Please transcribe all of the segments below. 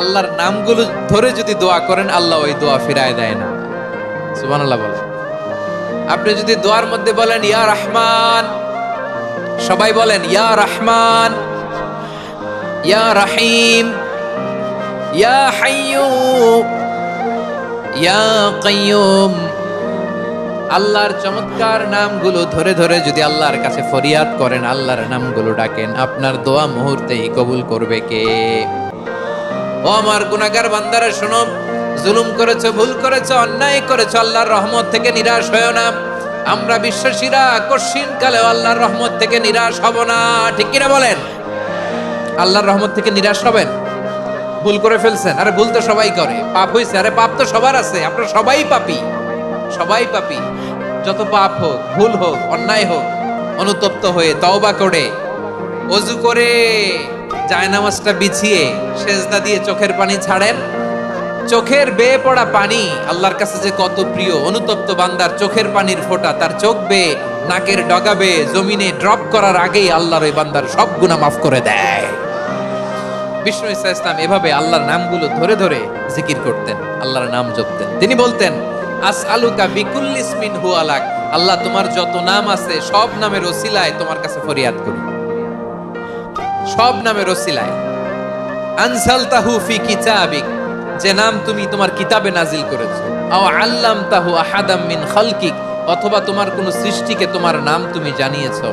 আল্লাহর নামগুলো ধরে যদি দোয়া করেন, আল্লাহ ওই দোয়া ফিরায় দেয় না। সুবহানাল্লাহ বলেন। আপনি যদি দোয়ার মধ্যে বলেন ইয়া রহমান, সবাই বলেন ইয়া রহমান, ইয়া রহিম, ইয়া হাইয়্যু, ইয়া কাইয়্যুম, আল্লাহর চমৎকার নামগুলো ধরে ধরে যদি আল্লাহর কাছে ফরিয়াদ করেন, আল্লাহর নামগুলো ডাকেন, আপনার দোয়া মুহূর্তেই কবুল করবে কে? ও আমার গুনাহগার বান্দারা শোনো, জুলুম করেছো, ভুল করেছো, অন্যায় করেছো, আল্লাহর রহমত থেকে নিরাশ হয়ো না। আমরা বিশ্বাসীরা কঠিন কালেও আল্লাহর রহমত থেকে নিরাশ হব না, ঠিক কিনা বলেন? আল্লাহর রহমত থেকে নিরাশ হবেন? ভুল করে ফেলছেন, আরে ভুল তো সবাই করে। পাপ হয়েছে, আরে পাপ তো সবার আছে, আপনারা সবাই পাপী, সবাই পাপী। যত পাপ হোক, ভুল হোক, অন্যায় হোক, অনুতপ্ত হয়ে তওবা করে ওযু করে জায়নামাজটা বিছিয়ে সেজদা দিয়ে চোখের পানি ছাড়েন। চোখের বেয়ে পড়া পানি আল্লাহর কাছে যে কত প্রিয়। অনুতপ্ত বান্দার চোখের পানির ফোঁটা তার চোখ বেয়ে, নাকের ডগা বেয়ে জমিনে ড্রপ করার আগেই আল্লাহর ওই বান্দার সব গুনাহ মাফ করে দেয়। বিষ্ণু ঈসা ইসলাম এভাবে আল্লাহর নামগুলো ধরে ধরে জিকির করতেন, আল্লাহর নাম জপতেন। তিনি বলতেন আসআলুকা বিকুল্লি ইসমিন হুয়া লাক, আল্লাহ তোমার যত নাম আছে সব নামের ওসিলায় তোমার কাছে ফরিয়াদ করি, সব নামের ওসিলায়। আনসালতাহু ফি কিতাবিক, যে নাম তুমি তোমার কিতাবে নাজিল করেছো। আও আল্লামতাহু আহাদাম মিন খালকিক, অথবা তোমার কোন সৃষ্টিকে তোমার নাম তুমি জানিয়েছো।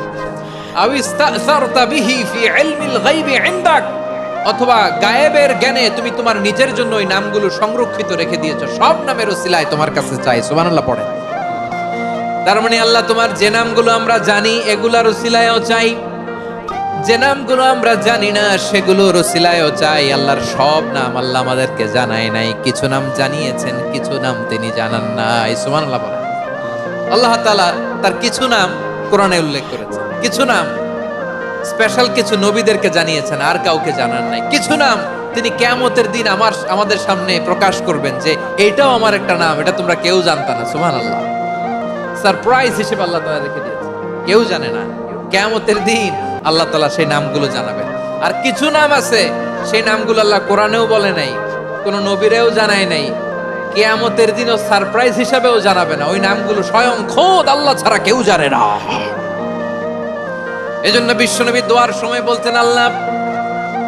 আও ইস্তাসারতা বিহি ফি ইলমিল গায়বি ইনদাক, অথবা গায়েবের জ্ঞানে তুমি তোমার নিজের জন্য ওই নামগুলো সংরক্ষিত রেখে দিয়েছো। সব নামের ওসিলায় তোমার কাছে চাই। সুবহানাল্লাহ পড়েন। তার মানে আল্লাহ তোমার যে নামগুলো আমরা জানি এগুলার ওসিলায়ও চাই, যে নামগুলো আমরা জানি না সেগুলোর ওসিলায়ও চাই। আল্লাহর সব নাম আল্লাহ আমাদেরকে জানায় নাই, কিছু নাম জানিয়েছেন, কিছু নাম তিনি জানান নাই। সুবহানাল্লাহ বলেন। আল্লাহ তাআলা তার কিছু নাম কোরআনে উল্লেখ করেছেন, কিছু নাম স্পেশাল কিছু নবীদেরকে জানিয়েছেন, আর কাউকে জানান নাই। কিছু নাম তিনি কিয়ামতের দিন আমাদের সামনে প্রকাশ করবেন যে এটাও আমার একটা নাম, এটা তোমরা কেউ জানতা না। সুবহানাল্লাহ। সারপ্রাইজ হিসেবে আল্লাহ তাআলা রেখে দিয়েছেন, কেউ জানে না। কিয়ামতের দিন আল্লাহ তাআলা সেই নামগুলো জানাবেন। আর কিছু নাম আছে সেই নামগুলো আল্লাহ কোরআনেও বলে নাই, কোন নবীরেও জানায় নাই, কিয়ামতের দিনও সারপ্রাইজ হিসেবেও জানাবে না। ওই নামগুলো স্বয়ং খোদ আল্লাহ ছাড়া কেউ জানে না। এজন্য বিশ্বনবী দোয়ার সময় বলতেন, আল্লাহ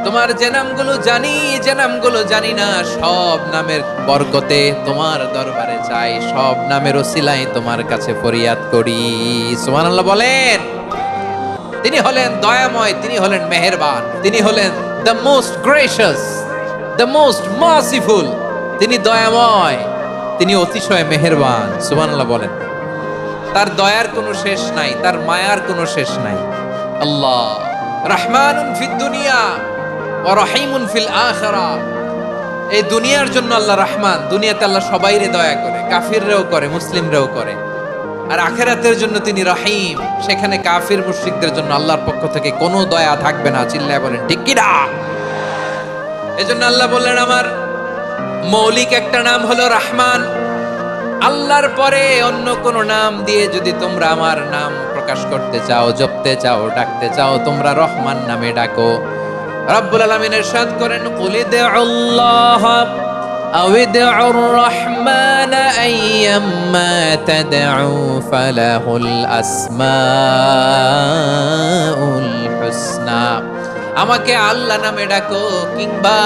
তোমার যে নামগুলো জানি, যে নামগুলো জানি না, সব নামের বরকতে তোমার দরবারে চাই, সব নামের ওসিলায় তোমার কাছে ফরিয়াদ করি। সুবহানাল্লাহ বলেন। তিনি হলেন দয়াময়, তিনি হলেন মেহেরবান, তিনি হলেন the most gracious, the most merciful. তিনি দয়াময়, তিনি অতিশয় মেহেরবান। সুবহানাল্লাহ বলেন। তার দয়ার কোনো শেষ নাই, তার মায়ার কোনো শেষ নাই। আল্লাহ রহমানুন ফিদ দুনিয়া ওয়া রহিমুন ফিল আখিরা। এই দুনিয়ার জন্য আল্লাহ রহমান, দুনিয়াতে আল্লাহ সবাইরে দয়া করে, কাফিররেও করে, মুসলিমরেও করে। আর আখিরাতের জন্য তিনি রহিম, সেখানে কাফির মুশরিকদের জন্য আল্লাহর পক্ষ থেকে কোনো দয়া থাকবে না। চিল্লায় বলেন ঠিক কি না? এজন্য আল্লাহ বললেন আমার মৌলিক একটা নাম হলো রহমান। আল্লাহর পরে অন্য কোন নাম দিয়ে যদি তোমরা আমার নাম প্রকাশ করতে চাও, জপতে চাও, ডাকতে চাও, তোমরা রহমান নামে ডাকো। রব্বুল আলামিন ইরশাদ করেন কুলিদুল্লাহ আও ইদউর রহমান আইয়াম্মা তাদউ ফালাহুল আসমাউল হুসনা। আমাকে আল্লাহ নামে ডাকো, কিংবা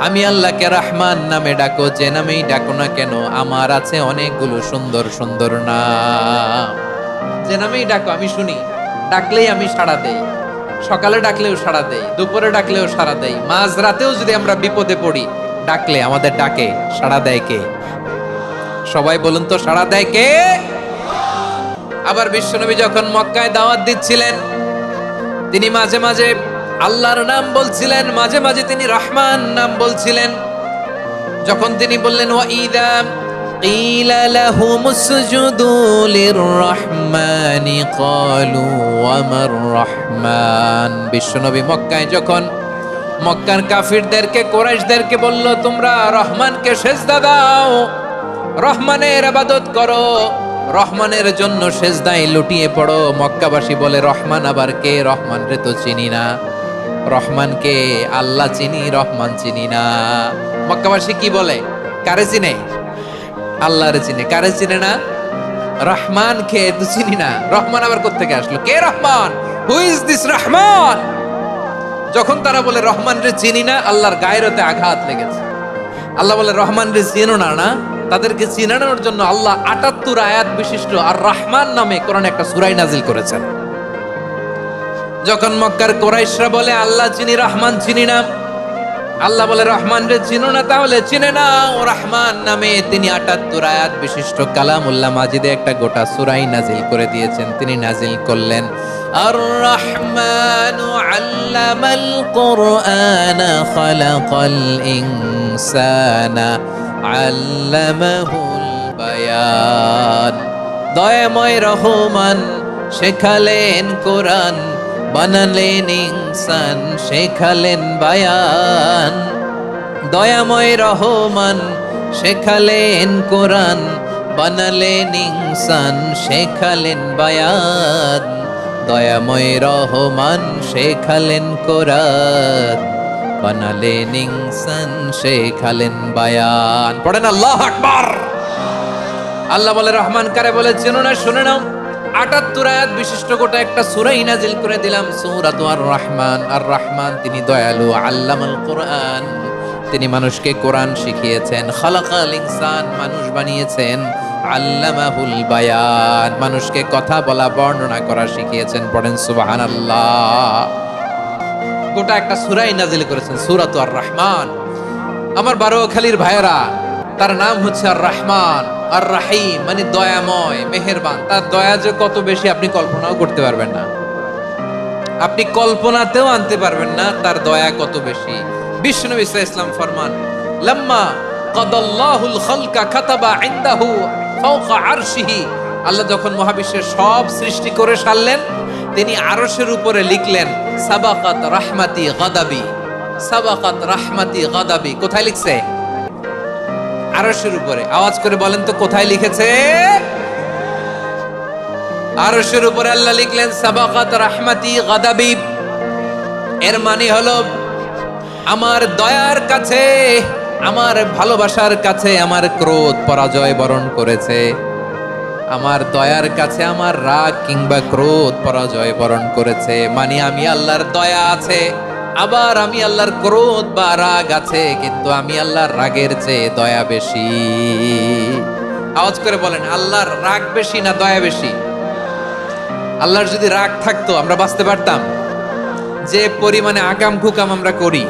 আমি আল্লাহকে রহমান নামে ডাকো, যে নামেই ডাকো না কেন আমার আছে অনেকগুলো সুন্দর সুন্দর নাম। যে নামেই ডাকো আমি শুনি, ডাকলেই আমি সাড়া দেই। সকালে ডাকলেও সাড়া দেই, দুপুরে ডাকলেও সাড়া দেই, মাঝ রাতেও যদি আমরা বিপদে পড়ি, ডাকলে আমাদের ডাকে সাড়া দেয় কে? সবাই বলুন তো, সাড়া দেয় কে? আবার বিশ্বনবী যখন মক্কায় দাওয়াত দিচ্ছিলেন, তিনি মাঝে মাঝে আল্লাহর নাম বলছিলেন, মাঝে মাঝে তিনি রহমান নাম বলছিলেন। যখন তিনি বললেন ওয়াইদা কিলা লাহুমুসজুদু লিররহমানি ক্বালু ওয়ামার রহমান। বিশ্বনবী মক্কায় যখন মক্কার কাফিরদেরকে, কুরাইশদেরকে বলল তোমরা রহমানকে সেজদা দাও, রহমানের ইবাদত করো, রহমানের জন্য সেজদায় লুটিয়ে পড়ো। মক্কাবাসী বলে রহমান আবার কে? রহমান রে তো চিনি না। রহমানকে আল্লাহ চিনি, রহমান চিনি না। মক্কাবাসী কি বলে? কারে চিনে? আল্লাহরে চিনে। কারে চিনে না? রহমান কে তো চিনি না। রহমান আবার কোত্থেকে আসলো? কে Rahman? Who is this Rahman? যখন তারা বলে রহমান রে চিনি না, আল্লাহর গায়রতে আঘাত লেগেছে। আল্লাহ বলে রহমান রে চিনো না, না? তাদেরকে চিনানোর জন্য আল্লাহ ৭৮ আয়াত বিশিষ্ট আর রহমান নামে কোরআনে একটা সূরা নাজিল করেছেন। যখন মক্কার কুরাইশরা বলে আল্লাহ চিনি, রহমান চিনি না, আল্লাহ বলে রহমান রে চিনো না, তাহলে চিনে নাও রহমান নামে তিনি ৭৮ আয়াত বিশিষ্ট কালামুল্লাহ মাজিদে একটা গোটা সূরাই নাজিল করে দিয়েছেন। তিনি নাজিল করলেন আর রহমানু আল্লামাল কুরআনা খালাকাল ইনসানা আল্লামাহুল বায়ান। দয়াময় রহমান শেখালেন কোরআন, বানালেন ইনসান শেখালেন বায়ান। দয়াময় রহমান শেখালেন কোরআন, বানালেন ইনসান শেখালেন বায়ান। দয়াময় রহমান শেখালেন কোরআন, বানালেন ইনসান শেখালেন বায়ান। পড়েন আল্লাহু আকবার। আল্লাহ বলে রহমান কারে বলে চেনো না? শুনে নাও, ৭৮ আয়াত বিশিষ্ট গোটা একটা সূরাই নাজিল করে দিলাম, সূরাতু আর রহমান। আর রহমান তিনি দয়ালু, আল্লামাল কোরআন তিনি মানুষকে কোরআন শিখিয়েছেন, খালাকাল ইনসান মানুষ বানিয়েছেন, আল্লামাহুল বায়ান মানুষকে কথা বলা বর্ণনা করা শিখিয়েছেন। পড়েন সুবহানাল্লাহ। গোটা একটা সূরাই নাজিল করেছেন, সূরাতু আর রহমান। আমার বারোয়াখালীর ভাইয়েরা, তার নাম হচ্ছে আর রহমান আর রাহিম, মানে দয়াময় মেহেরবান। তার দয়া যে কত বেশি আপনি কল্পনাও করতে পারবেন না, আপনি কল্পনাতেও আনতে পারবেন না তার দয়া কত বেশি। বিশ্বনবী সাল্লাল্লাহু আলাইহি ওয়াসাল্লাম ফরমান, লাম্মা কাদাল্লাহুল খালকা কাতাবা ইনদাহু ফাওকা আরশিহি। আল্লাহ যখন মহাবিশ্বের সব সৃষ্টি করে সারলেন, তিনি আরশের উপরে লিখলেন সাবাকাত রাহমাতি গাদাবি। সাবাকাত রাহমাতি গাদাবি কোথায় লিখছে? আরশের উপরে। আওয়াজ করে বলেন তো কোথায় লিখেছে? আরশের উপরে আল্লাহ লিখলেন সাবাকাত রাহমাতি গাদাবি। এর মানে হলো আমার দয়ার কাছে, আমার ভালোবাসার কাছে আমার ক্রোধ পরাজয় বরণ করেছে। আমার দয়ার কাছে আমার রাগ কিংবা ক্রোধ পরাজয় বরণ করেছে। মানে আমি আল্লাহর দয়া আছে, আবার আমি আল্লাহর ক্রোধ বা রাগ আছে, কিন্তু আমি আল্লাহর রাগের চেয়ে দয়া বেশি। আওয়াজ করে বলেন, আল্লাহর রাগ বেশি না দয়া বেশি? আল্লাহর যদি রাগ থাকতো আমরা বাঁচতে পারতাম? যে পরিমাণে আকাম কুকাম আমরা করি,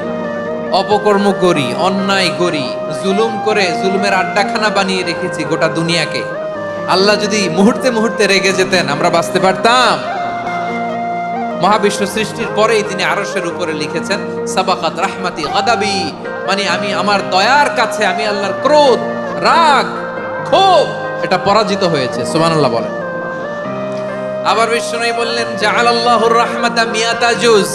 অপকর্ম করি, অন্যায় করি, জুলুম করে জুলুমের আড্ডাখানা বানিয়ে রেখেছি গোটা দুনিয়াকে, আল্লাহ যদি মুহূর্তে মুহূর্তে রেগে যেতেন আমরা বাঁচতে পারতাম? মহাবিশ্ব সৃষ্টির পরেই তিনি আরশের উপরে লিখেছেন সাবাকাত রাহমাতি গাদাবি, মানে আমি আমার দয়ার কাছে আমি আল্লাহর ক্রোধ, রাগ, ক্ষোভ এটা পরাজিত হয়েছে। সুবহানাল্লাহ বলেন। আবার বিষ্ণু বললেন জাআলাল্লাহুর রাহমাতা মিয়াতা জুজ।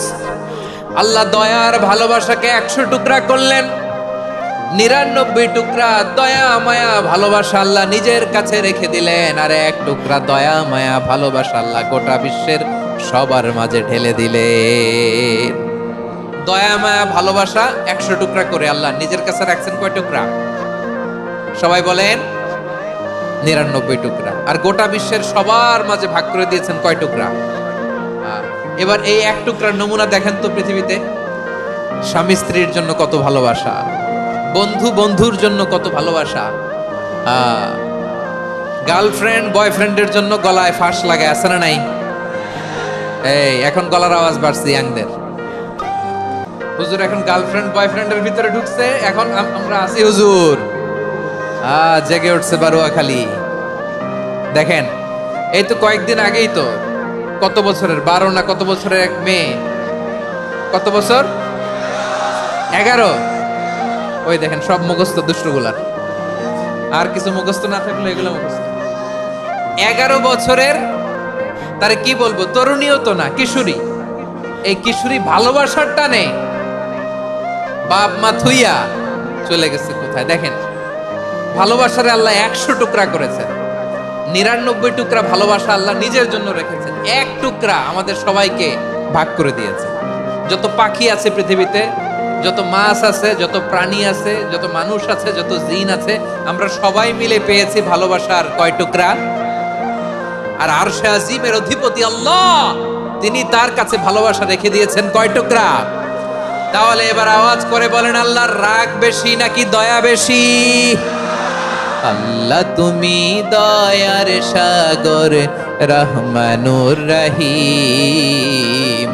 আল্লাহ দয়ার ভালোবাসাকে 100 টুকরা করলেন, 99 টুকরা দয়া মায়া ভালোবাসা আল্লাহ নিজের কাছে রেখে দিলেন, আর 1 টুকরা দয়া মায়া ভালোবাসা আল্লাহ গোটা বিশ্বের সবার মাঝে ঢেলে দিলেন। দয়া মায়া ভালোবাসা 100 টুকরা করে আল্লাহ নিজের কাছে রাখছেন কয় টুকরা? সবাই বলেন 99 টুকরা। আর গোটা বিশ্বের সবার মাঝে ভাগ করে দিয়েছেন কয় টুকরা? এবার এই 1 টুকরার নমুনা দেখেন তো পৃথিবীতে। স্বামী স্ত্রীর জন্য কত ভালোবাসা, বন্ধু বন্ধুর জন্য কত ভালোবাসা, গার্লফ্রেন্ড বয়ফ্রেন্ডের জন্য গলায় ফাঁস লাগায় আছে না নাই? এই এখন গলার আওয়াজ বাড়ছে ইয়াংদের। হুজুর এখন গার্লফ্রেন্ড বয়ফ্রেন্ডের ভিতরে ঢুকছে, এখন আমরা আছি হুজুর। জেগে উঠছে বারোয়াখালী। দেখেন এই তো কয়েকদিন আগেই তো, কত বছরের 12 না কত বছরের এক মেয়ে, কত বছর? 11। ওই দেখেন সব মুখস্থ দুষ্টগুলার, আর কিছু মুখস্থ না থাকলে এগুলো মুখস্থ। 11 বছরের, তারে কি বলবো, তরুণীও তো না, কিশোরী। এই কিশোরী ভালোবাসার টানে বাপ মা থুইয়া চলে গেছে কোথায়? দেখেন ভালোবাসারে আল্লাহ 100 টুকরা করেছেন, 99 টুকরা ভালোবাসা আল্লাহ নিজের জন্য রেখেছেন, 1 টুকরা আমাদের সবাইকে ভাগ করে দিয়েছে। যত পাখি আছে পৃথিবীতে, যত মাছ আছে, যত প্রাণী আছে, যত মানুষ আছে, যত জিন আছে, আমরা সবাই মিলে পেয়েছি ভালোবাসার কয় টুকরা? আর আরশে আজিমের অধিপতি আল্লাহ, তিনি তার কাছে ভালোবাসা রেখে দিয়েছেন কয় টুকরা? তাহলে এবার আওয়াজ করে বলেন, আল্লাহর রাগ বেশি নাকি দয়া বেশি? আল্লাহ তুমি দয়ার সাগর, রহমানুর রহিম,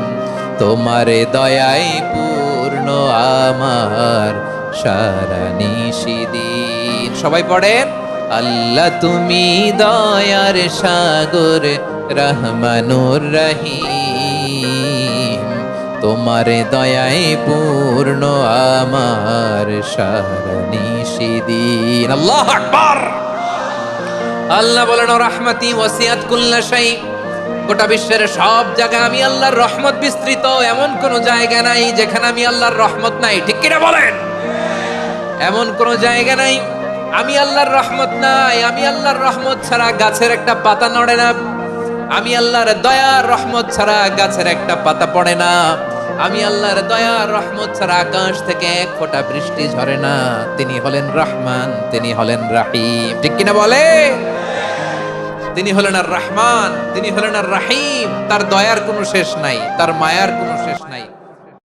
তোমার দয়ায় পূর্ণ আমার সারা নিশিদিন। সবাই পড়েন, আল্লাহ তুমি দয়ার সাগর, রহমানুর রহিম, তোমার দয়ায় পূর্ণ আমার সারা নিশিদিন। আল্লাহু আকবার। আল্লাহ বলেন, রাহমাতি ওয়াসিআত কুল্লা শাই, গোটা বিশ্বের সব জায়গায় আমি আল্লাহর রহমত বিস্তৃত, এমন কোন জায়গা নাই যেখানে আমি আল্লাহর রহমত নাই। ঠিক কিনা বলেন? এমন কোন জায়গা নাই আমি আল্লাহর রহমত নাই। আমি আল্লাহর রহমত ছাড়া গাছের একটা পাতা নড়ে না। আমি আল্লাহর দয়ার রহমত ছাড়া গাছের একটা পাতা পড়ে না। আমি আল্লাহর দয়ার রহমত ছাড়া আকাশ থেকে এক ফোঁটা বৃষ্টি ঝরে না। তিনি হলেন রহমান, তিনি হলেন রাহিম। ঠিক কিনা বলে? তিনি হলেন আর রহমান, তিনি হলেন আর রাহিম। তার দয়ার কোনো শেষ নাই, তার মায়ার কোনো শেষ নাই।